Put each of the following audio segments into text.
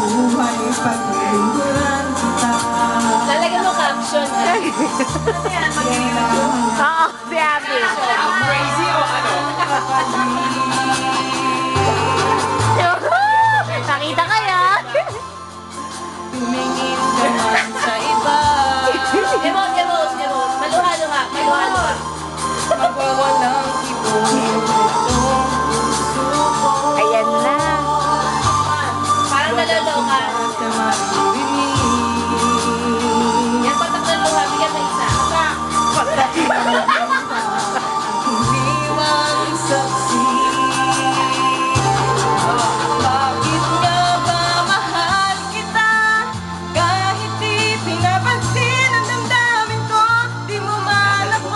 Buhay pagkailan kita. Lalagyan mo caption. Ano yan? Oo, si Abby. Crazy o ano? Nakita kaya? Tumingin ka man sa iba. Emote, emote, emote. Maluha-luha, maluha-luha. Magwawalang ibon itong puso ko. Ayan na. Parang nalalaw ka. Sa maririnig. Yan, patak na luha. Bigyan mo isa. Iniwang saksi. Bakit nga ba mahal kita? Kahit di pinapansin ang damdamin ko, di mo man ako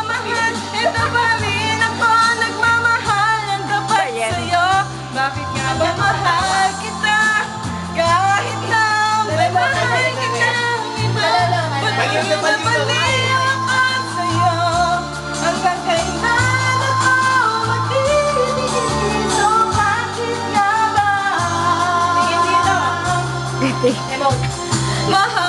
mahal. Ito pa rin ako nagmamahal ng tapat Ayan. sa'yo. Bakit nga ba mahal kita? Kahit na may mahal kita iba. Ba't di mo napaliw ako sa'yo? Hanggang kailan ako magtitiis? O bakit nga ba? Emote. Mahal